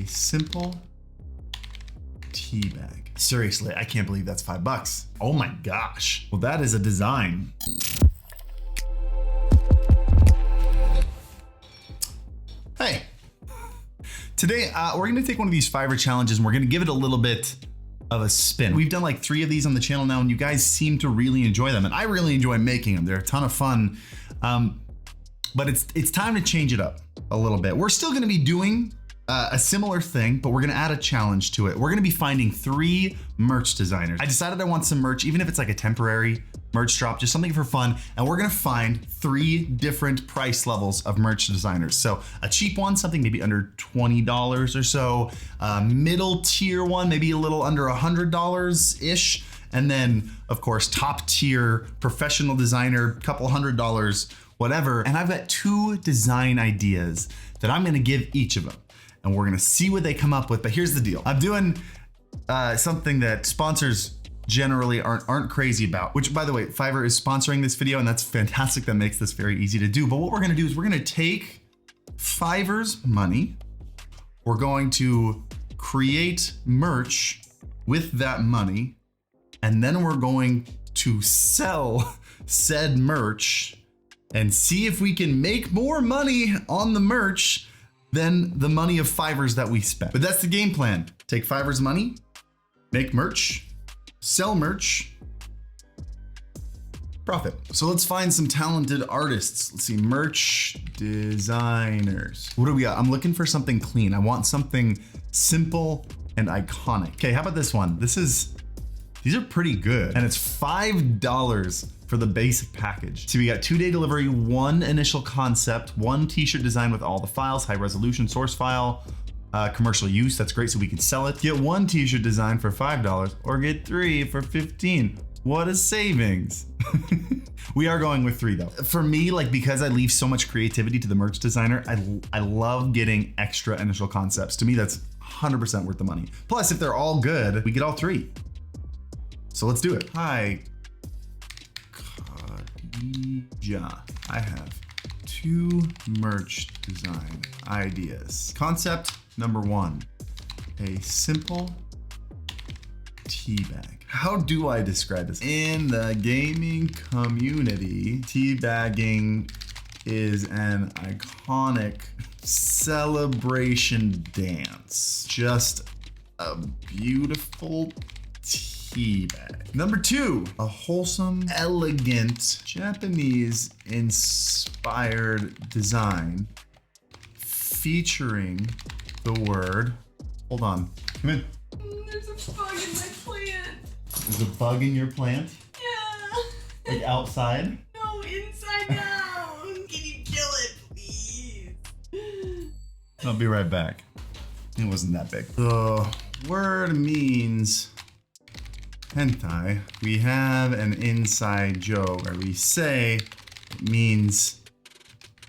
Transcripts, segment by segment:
simple tea bag. Seriously, I can't believe that's $5. Oh my gosh. Well, that is a design. Hey, today we're gonna take one of these Fiverr challenges and we're gonna give it a little bit of a spin. We've done like 3 of these on the channel now and you guys seem to really enjoy them and I really enjoy making them. They're a ton of fun, but it's time to change it up a little bit. We're still gonna be doing a similar thing, but we're gonna add a challenge to it. We're gonna be finding 3 merch designers. I decided I want some merch, even if it's like a temporary merch drop, just something for fun. And we're gonna find 3 different price levels of merch designers. So a cheap one, something maybe under $20 or so, middle tier one, maybe a little under $100-ish. And then of course, top tier professional designer, couple $100, whatever. And I've got 2 design ideas that I'm gonna give each of them. And we're gonna see what they come up with, but here's the deal. I'm doing something that sponsors generally aren't crazy about, which by the way, Fiverr is sponsoring this video and that's fantastic. That makes this very easy to do. But what we're gonna do is we're gonna take Fiverr's money. We're going to create merch with that money. And then we're going to sell said merch and see if we can make more money on the merch than the money of Fiverr's that we spent. But that's the game plan. Take Fiverr's money, make merch, sell merch, profit. So let's find some talented artists. Let's see, merch designers. What do we got? I'm looking for something clean. I want something simple and iconic. Okay, how about this one? These are pretty good. And it's $5 for the basic package. So we got 2-day delivery, 1 initial concept, 1 t-shirt design with all the files, high resolution source file, commercial use. That's great, so we can sell it. Get 1 t-shirt design for $5 or get 3 for $15. What a savings. We are going with 3 though. For me, like because I leave so much creativity to the merch designer, I love getting extra initial concepts. To me, that's 100% worth the money. Plus, if they're all good, we get all 3. So let's do it. Hi, Khadija. I have 2 merch design ideas. Concept number 1, a simple tea bag. How do I describe this? In the gaming community, teabagging is an iconic celebration dance. Just a beautiful tea bag. Number 2, a wholesome, elegant, Japanese inspired design featuring the word, hold on, come in. There's a bug in my plant. There's a bug in your plant? Yeah. Like outside? No, inside out. Can you kill it, please? I'll be right back. It wasn't that big. The word means hentai. We have an inside joke where we say it means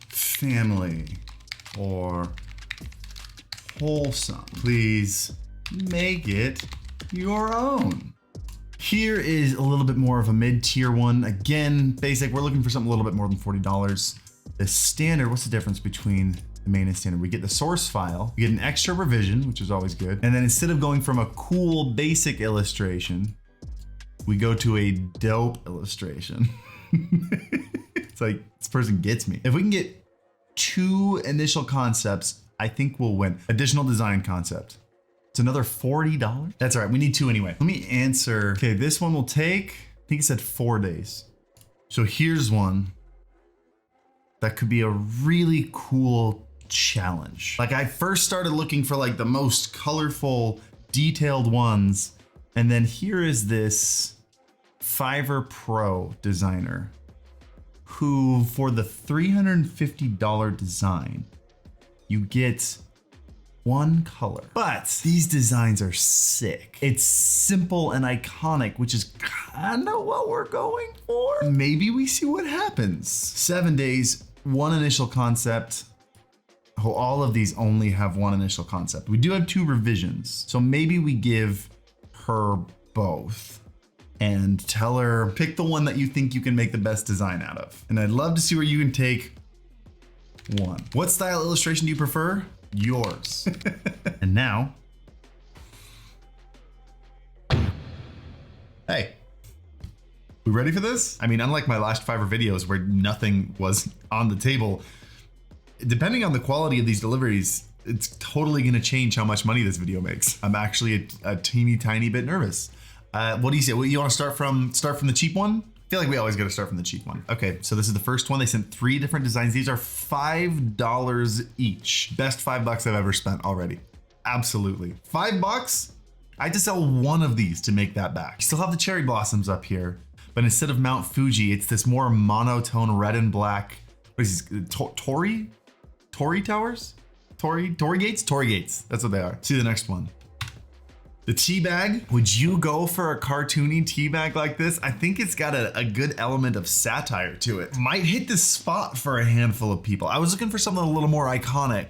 family or wholesome. Please make it your own. Here is a little bit more of a mid-tier one. Again, basic. We're looking for something a little bit more than $40. The standard, what's the difference between the main and standard? We get the source file, we get an extra revision, which is always good. And then instead of going from a cool basic illustration, we go to a dope illustration. It's like, this person gets me. If we can get 2 initial concepts, I think we'll win. Additional design concept. It's another $40. That's all right, we need 2 anyway. Let me answer. Okay, this one will take, I think it said 4 days. So here's one that could be a really cool challenge. Like I first started looking for like the most colorful, detailed ones. And then here is this Fiverr Pro designer who for the $350 design, you get 1 color. But these designs are sick. It's simple and iconic, which is kind of what we're going for. Maybe we see what happens. 7 days, 1 initial concept. Oh, all of these only have 1 initial concept. We do have 2 revisions. So maybe we give her both and tell her, pick the one that you think you can make the best design out of. And I'd love to see where you can take 1. What style illustration do you prefer? yours. And now, hey, we ready for this? I mean, unlike my last Fiverr videos where nothing was on the table, depending on the quality of these deliveries, it's totally gonna change how much money this video makes. I'm actually a teeny tiny bit nervous. What do you say? Well, you wanna start from the cheap one? I feel like we always gotta start from the cheap one. Okay, so this is the first one. They sent 3 different designs. These are $5 each. Best $5 I've ever spent already. Absolutely. $5? I had to sell one of these to make that back. You still have the cherry blossoms up here, but instead of Mount Fuji, it's this more monotone red and black. What is this? Torii towers? Torii gates? Torii gates. That's what they are. See the next one. The tea bag. Would you go for a cartoony tea bag like this? I think it's got a good element of satire to it. Might hit the spot for a handful of people. I was looking for something a little more iconic,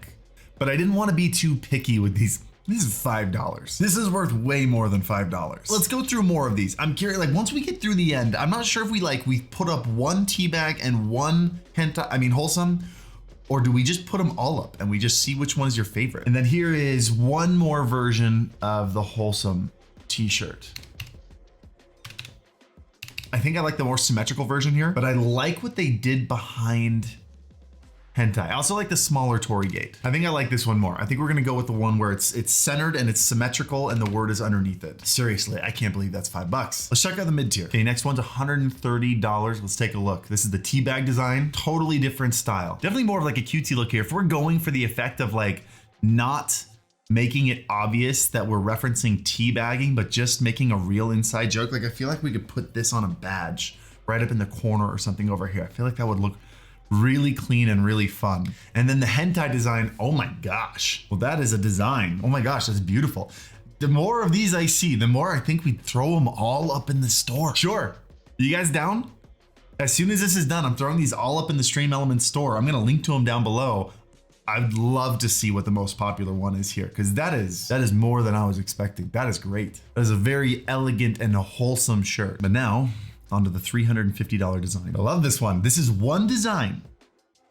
but I didn't want to be too picky with these. This is $5. This is worth way more than $5. Let's go through more of these. I'm curious, like once we get through the end, I'm not sure if we put up one tea bag and one wholesome, or do we just put them all up and we just see which one is your favorite? And then here is one more version of the wholesome t-shirt. I think I like the more symmetrical version here, but I like what they did behind Hentai. I also like the smaller Torii gate. I think I like this one more. I think we're gonna go with the one where it's centered and it's symmetrical and the word is underneath it. Seriously, I can't believe that's $5. Let's check out the mid tier. Okay, next one's $130. Let's take a look. This is the tea bag design. Totally different style. Definitely more of like a cutesy look here. If we're going for the effect of like not making it obvious that we're referencing tea bagging, but just making a real inside joke, like I feel like we could put this on a badge right up in the corner or something over here. I feel like that would look really clean and really fun. And then the hentai design, oh my gosh. Well, that is a design. Oh my gosh, that's beautiful. The more of these I see, the more I think we throw them all up in the store. Sure, you guys down? As soon as this is done, I'm throwing these all up in the Stream Elements store. I'm gonna link to them down below. I'd love to see what the most popular one is here, because that is more than I was expecting. That is great. That is a very elegant and a wholesome shirt. But now, onto the $350 design. I love this one. This is one design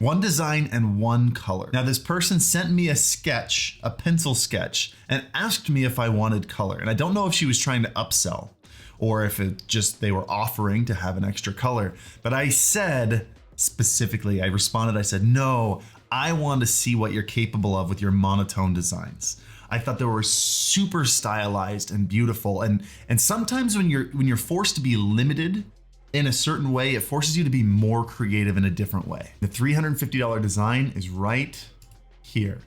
and one color. Now this person sent me a sketch, a pencil sketch, and asked me if I wanted color. And I don't know if she was trying to upsell or if it just they were offering to have an extra color. But I said specifically, I responded, I said, no, I want to see what you're capable of with your monotone designs. I thought they were super stylized and beautiful. And sometimes when you're forced to be limited in a certain way, it forces you to be more creative in a different way. The $350 design is right here.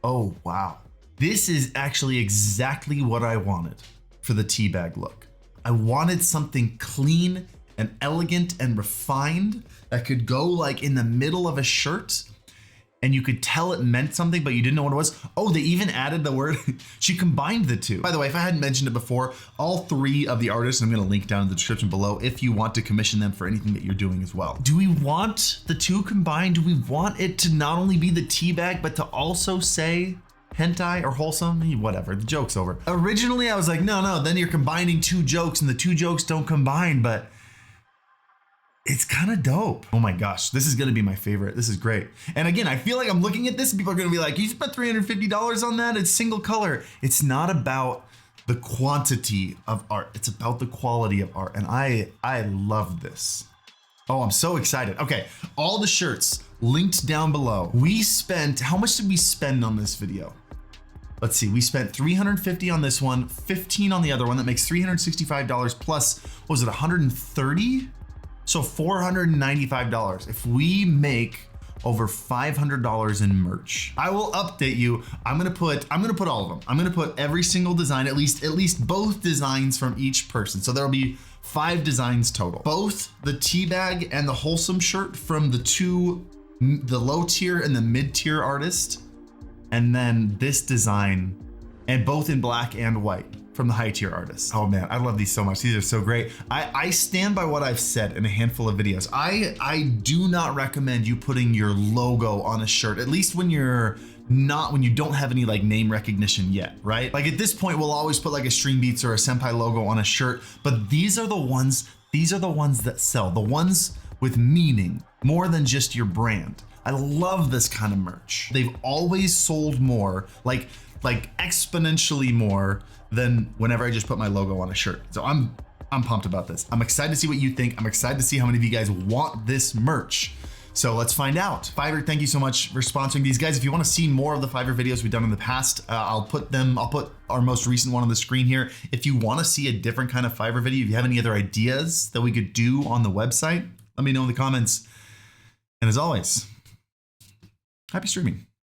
Oh, wow. This is actually exactly what I wanted for the tea bag look. I wanted something clean and elegant and refined that could go like in the middle of a shirt and you could tell it meant something, but you didn't know what it was. Oh, they even added the word. She combined the two. By the way, if I hadn't mentioned it before, all 3 of the artists, I'm gonna link down in the description below if you want to commission them for anything that you're doing as well. Do we want the 2 combined? Do we want it to not only be the tea bag, but to also say hentai or wholesome? Whatever, the joke's over. Originally, I was like, no, then you're combining 2 jokes and the 2 jokes don't combine, but it's kind of dope. Oh my gosh, this is gonna be my favorite. This is great. And again, I feel like I'm looking at this and people are gonna be like, you spent $350 on that? It's single color. It's not about the quantity of art. It's about the quality of art. And I love this. Oh, I'm so excited. Okay, all the shirts linked down below. We spent, how much did we spend on this video? Let's see, we spent $350 on this one, $15 on the other one. That makes $365 plus, what was it, 130? So $495. If we make over $500 in merch, I will update you. I'm gonna put all of them. I'm gonna put every single design, at least both designs from each person. So there'll be 5 designs total. Both the tea bag and the wholesome shirt from the low tier and the mid tier artist, and then this design, and both in black and white from the high tier artists. Oh man, I love these so much. These are so great. I stand by what I've said in a handful of videos. I do not recommend you putting your logo on a shirt, at least when you don't have any like name recognition yet, right? Like at this point, we'll always put like a Stream Beats or a Senpai logo on a shirt, but these are the ones that sell, the ones with meaning more than just your brand. I love this kind of merch. They've always sold more, like exponentially more than whenever I just put my logo on a shirt. So I'm pumped about this. I'm excited to see what you think. I'm excited to see how many of you guys want this merch. So let's find out. Fiverr, thank you so much for sponsoring these guys. If you want to see more of the Fiverr videos we've done in the past, I'll put our most recent one on the screen here. If you want to see a different kind of Fiverr video, if you have any other ideas that we could do on the website, let me know in the comments. And as always, happy streaming.